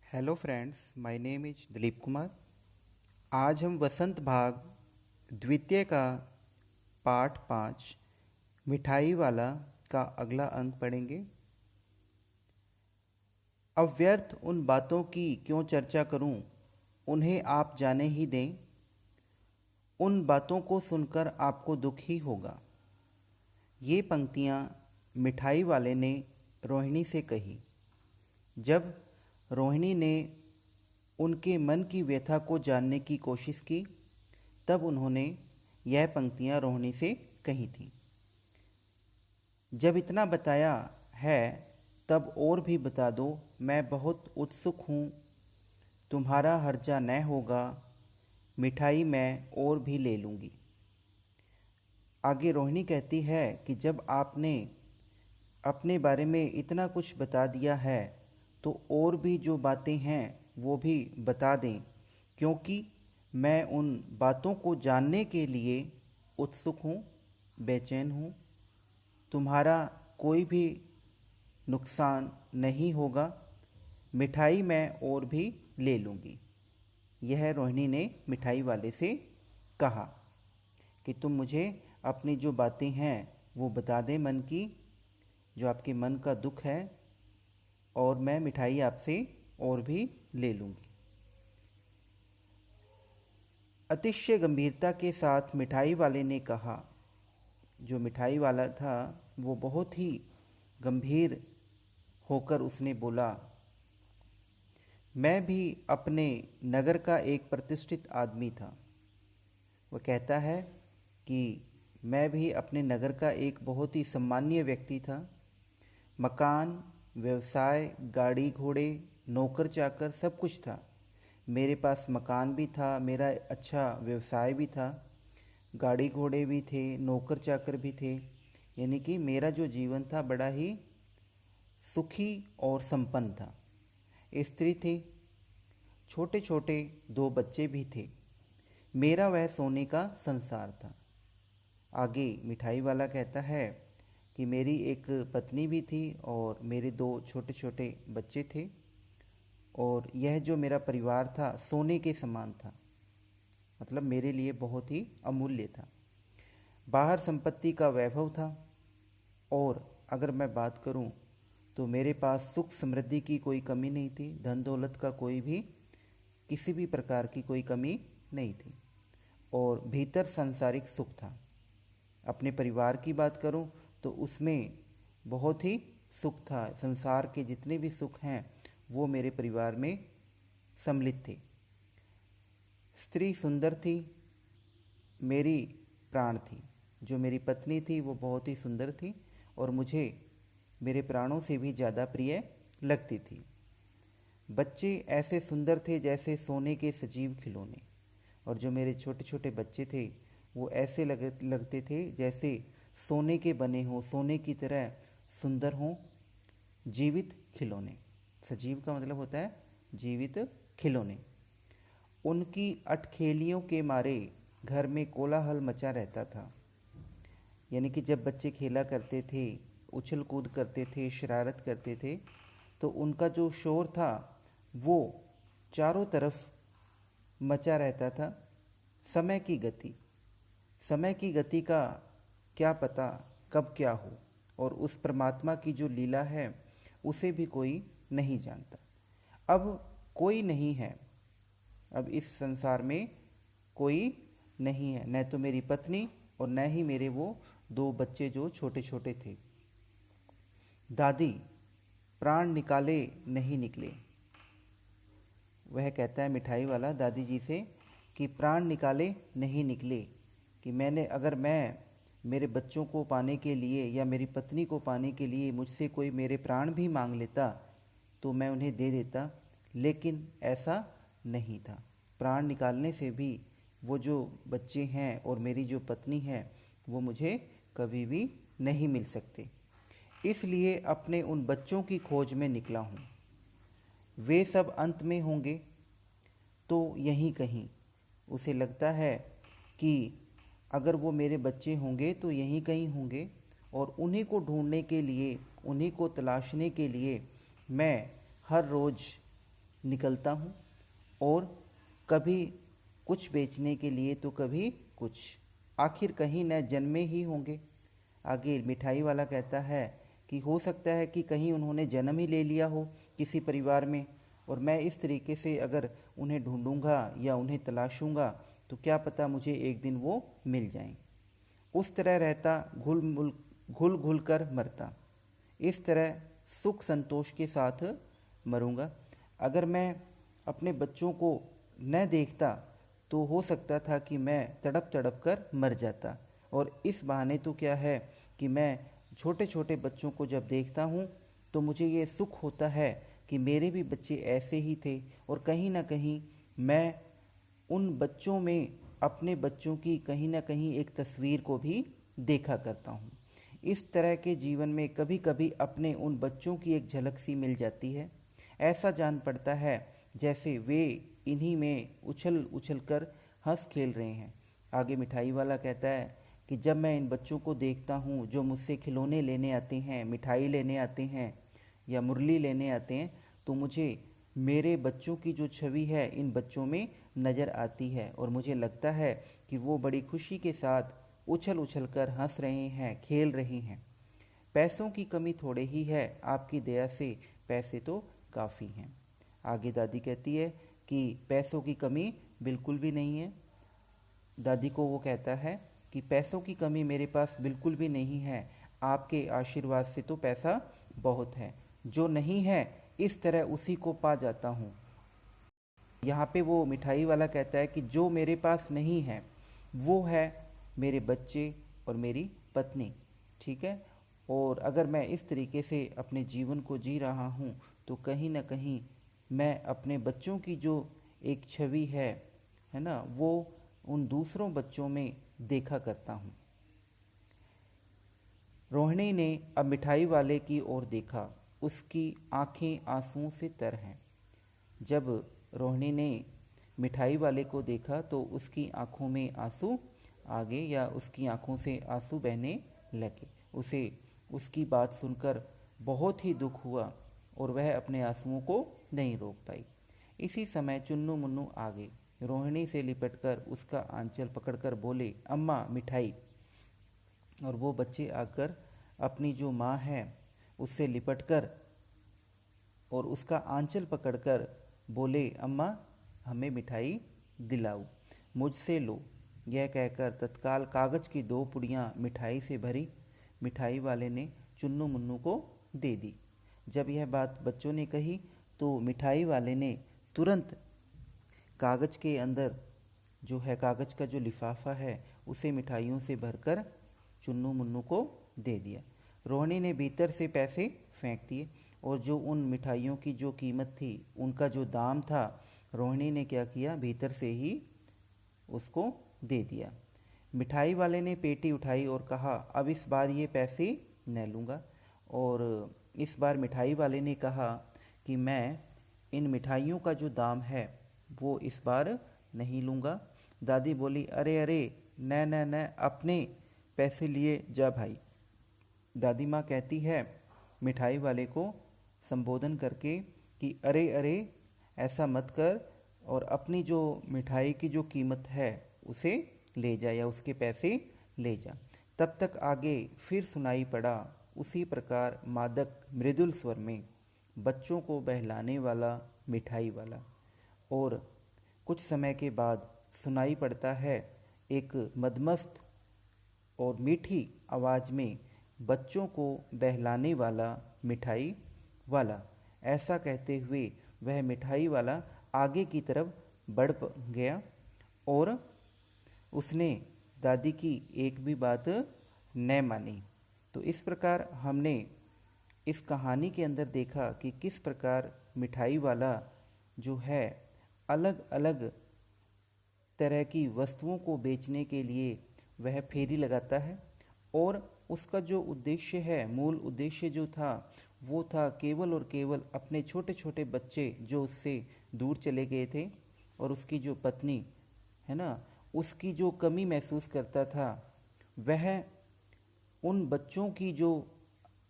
Hello friends, my name is Dilip Kumar. आज हम वसंत भाग द्वितीय का पाठ 5 मिठाई वाला का अगला अंक पढ़ेंगे। अव्यर्थ उन बातों की क्यों चर्चा करूं, उन्हें आप जाने ही दें। उन बातों को सुनकर आपको दुख ही होगा। ये पंक्तियां मिठाई वाले ने रोहिणी से कही। जब रोहिणी ने उनके मन की व्यथा को जानने की कोशिश की, तब उन्होंने यह पंक्तियां रोहिणी से कही थीं। जब इतना बताया है तब और भी बता दो, मैं बहुत उत्सुक हूँ, तुम्हारा हर्जा न होगा, मिठाई मैं और भी ले लूँगी। आगे रोहिणी कहती है कि जब आपने अपने बारे में इतना कुछ बता दिया है तो और भी जो बातें हैं वो भी बता दें, क्योंकि मैं उन बातों को जानने के लिए उत्सुक हूँ, बेचैन हूँ। तुम्हारा कोई भी नुकसान नहीं होगा, मिठाई मैं और भी ले लूँगी। यह रोहिणी ने मिठाई वाले से कहा कि तुम मुझे अपनी जो बातें हैं वो बता दें, मन की, जो आपके मन का दुख है, और मैं मिठाई आपसे और भी ले लूँगी। अतिशय गंभीरता के साथ मिठाई वाले ने कहा। जो मिठाई वाला था वो बहुत ही गंभीर होकर उसने बोला, मैं भी अपने नगर का एक प्रतिष्ठित आदमी था। वह कहता है कि मैं भी अपने नगर का एक बहुत ही सम्मानीय व्यक्ति था। मकान, व्यवसाय, गाड़ी घोड़े, नौकर चाकर सब कुछ था। मेरे पास मकान भी था, मेरा अच्छा व्यवसाय भी था, गाड़ी घोड़े भी थे, नौकर चाकर भी थे। यानी कि मेरा जो जीवन था बड़ा ही सुखी और संपन्न था। स्त्री थी, छोटे छोटे 2 बच्चे भी थे। मेरा वह सोने का संसार था। आगे मिठाई वाला कहता है कि मेरी एक पत्नी भी थी और मेरे 2 छोटे छोटे बच्चे थे, और यह जो मेरा परिवार था सोने के समान था, मतलब मेरे लिए बहुत ही अमूल्य था। बाहर संपत्ति का वैभव था, और अगर मैं बात करूं तो मेरे पास सुख समृद्धि की कोई कमी नहीं थी, धन दौलत का कोई भी किसी भी प्रकार की कोई कमी नहीं थी, और भीतर सांसारिक सुख था। अपने परिवार की बात करूं तो उसमें बहुत ही सुख था। संसार के जितने भी सुख हैं वो मेरे परिवार में सम्मिलित थे। स्त्री सुंदर थी, मेरी प्राण थी। जो मेरी पत्नी थी वो बहुत ही सुंदर थी और मुझे मेरे प्राणों से भी ज़्यादा प्रिय लगती थी। बच्चे ऐसे सुंदर थे जैसे सोने के सजीव खिलौने, और जो मेरे छोटे छोटे बच्चे थे वो ऐसे लगते थे जैसे सोने के बने हों, सोने की तरह सुंदर हों, जीवित खिलौने। सजीव का मतलब होता है जीवित खिलौने। उनकी अटखेलियों के मारे घर में कोलाहल मचा रहता था। यानी कि जब बच्चे खेला करते थे, उछल कूद करते थे, शरारत करते थे, तो उनका जो शोर था वो चारों तरफ मचा रहता था। समय की गति, समय की गति का क्या पता कब क्या हो, और उस परमात्मा की जो लीला है उसे भी कोई नहीं जानता। अब कोई नहीं है, अब इस संसार में कोई नहीं है, न तो मेरी पत्नी और न ही मेरे वो 2 बच्चे जो छोटे छोटे थे। दादी, प्राण निकाले नहीं निकले। वह कहता है मिठाई वाला दादी जी से कि प्राण निकाले नहीं निकले, कि मैं मेरे बच्चों को पाने के लिए या मेरी पत्नी को पाने के लिए मुझसे कोई मेरे प्राण भी मांग लेता तो मैं उन्हें दे देता, लेकिन ऐसा नहीं था। प्राण निकालने से भी वो जो बच्चे हैं और मेरी जो पत्नी है वो मुझे कभी भी नहीं मिल सकते। इसलिए अपने उन बच्चों की खोज में निकला हूँ। वे सब अंत में होंगे तो यहीं कहीं, उसे लगता है कि अगर वो मेरे बच्चे होंगे तो यहीं कहीं होंगे, और उन्हीं को ढूंढने के लिए, उन्हीं को तलाशने के लिए मैं हर रोज़ निकलता हूँ, और कभी कुछ बेचने के लिए तो कभी कुछ, आखिर कहीं न जन्मे ही होंगे। आगे मिठाई वाला कहता है कि हो सकता है कि कहीं उन्होंने जन्म ही ले लिया हो किसी परिवार में, और मैं इस तरीके से अगर उन्हें ढूंढूंगा या उन्हें तलाशूंगा तो क्या पता मुझे एक दिन वो मिल जाएं। उस तरह रहता, घुल घुल कर मरता, इस तरह सुख संतोष के साथ मरूंगा। अगर मैं अपने बच्चों को न देखता तो हो सकता था कि मैं तड़प तड़प कर मर जाता, और इस बहाने तो क्या है कि मैं छोटे छोटे बच्चों को जब देखता हूँ तो मुझे ये सुख होता है कि मेरे भी बच्चे ऐसे ही थे, और कहीं ना कहीं मैं उन बच्चों में अपने बच्चों की कहीं ना कहीं एक तस्वीर को भी देखा करता हूँ। इस तरह के जीवन में कभी कभी अपने उन बच्चों की एक झलक सी मिल जाती है। ऐसा जान पड़ता है जैसे वे इन्हीं में उछल उछल कर हंस खेल रहे हैं। आगे मिठाई वाला कहता है कि जब मैं इन बच्चों को देखता हूँ जो मुझसे खिलौने लेने आते हैं, मिठाई लेने आते हैं या मुरली लेने आते हैं, तो मुझे मेरे बच्चों की जो छवि है इन बच्चों में नज़र आती है, और मुझे लगता है कि वो बड़ी खुशी के साथ उछल उछल कर हंस रहे हैं, खेल रहे हैं। पैसों की कमी थोड़े ही है, आपकी दया से पैसे तो काफ़ी हैं। आगे दादी कहती है कि पैसों की कमी बिल्कुल भी नहीं है। दादी को वो कहता है कि पैसों की कमी मेरे पास बिल्कुल भी नहीं है, आपके आशीर्वाद से तो पैसा बहुत है, जो नहीं है इस तरह उसी को पा जाता हूँ। यहाँ पे वो मिठाई वाला कहता है कि जो मेरे पास नहीं है वो है मेरे बच्चे और मेरी पत्नी, ठीक है। और अगर मैं इस तरीके से अपने जीवन को जी रहा हूँ तो कहीं ना कहीं मैं अपने बच्चों की जो एक छवि है ना, वो उन दूसरों बच्चों में देखा करता हूँ। रोहिणी ने अब मिठाई वाले की ओर देखा, उसकी आंखें आंसुओं से तर हैं। जब रोहिणी ने मिठाई वाले को देखा तो उसकी आंखों में आंसू आ गए, या उसकी आंखों से आंसू बहने लगे। उसे उसकी बात सुनकर बहुत ही दुख हुआ और वह अपने आंसुओं को नहीं रोक पाई। इसी समय चुन्नू मुन्नू आ गए। रोहिणी से लिपटकर उसका आंचल पकड़कर बोले, अम्मा मिठाई। और वो बच्चे आकर अपनी जो माँ है उससे लिपटकर और उसका आंचल पकड़कर बोले, अम्मा हमें मिठाई दिलाओ, मुझसे लो। यह कहकर तत्काल कागज की 2 पुड़ियाँ मिठाई से भरी मिठाई वाले ने चुन्नू मुन्नू को दे दी। जब यह बात बच्चों ने कही तो मिठाई वाले ने तुरंत कागज के अंदर जो है, कागज का जो लिफाफा है उसे मिठाइयों से भरकर चुन्नू मुन्नू को दे दिया। रोहिणी ने भीतर से पैसे फेंक दिए, और जो उन मिठाइयों की जो कीमत थी, उनका जो दाम था, रोहिणी ने क्या किया, भीतर से ही उसको दे दिया। मिठाई वाले ने पेटी उठाई और कहा, अब इस बार ये पैसे न लूँगा। और इस बार मिठाई वाले ने कहा कि मैं इन मिठाइयों का जो दाम है वो इस बार नहीं लूँगा। दादी बोली, अरे अरे, न न न, अपने पैसे लिए जा भाई। दादी माँ कहती है मिठाई वाले को संबोधन करके कि अरे अरे, ऐसा मत कर, और अपनी जो मिठाई की जो कीमत है उसे ले जा, या उसके पैसे ले जा। तब तक आगे फिर सुनाई पड़ा उसी प्रकार मादक मृदुल स्वर में, बच्चों को बहलाने वाला मिठाई वाला। और कुछ समय के बाद सुनाई पड़ता है एक मदमस्त और मीठी आवाज़ में, बच्चों को बहलाने वाला मिठाई वाला। ऐसा कहते हुए वह मिठाई वाला आगे की तरफ बढ़ गया, और उसने दादी की एक भी बात न मानी। तो इस प्रकार हमने इस कहानी के अंदर देखा कि किस प्रकार मिठाई वाला जो है अलग अलग तरह की वस्तुओं को बेचने के लिए वह फेरी लगाता है, और उसका जो उद्देश्य है, मूल उद्देश्य जो था, वो था केवल और केवल अपने छोटे छोटे बच्चे जो उससे दूर चले गए थे, और उसकी जो पत्नी है ना, उसकी जो कमी महसूस करता था, वह उन बच्चों की जो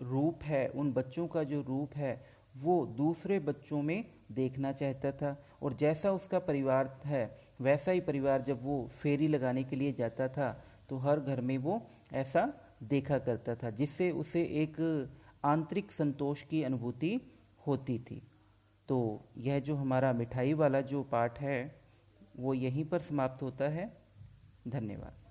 रूप है, उन बच्चों का जो रूप है वो दूसरे बच्चों में देखना चाहता था। और जैसा उसका परिवार है वैसा ही परिवार जब वो फेरी लगाने के लिए जाता था तो हर घर में वो ऐसा देखा करता था, जिससे उसे एक आंतरिक संतोष की अनुभूति होती थी। तो यह जो हमारा मिठाई वाला जो पाठ है वो यहीं पर समाप्त होता है। धन्यवाद।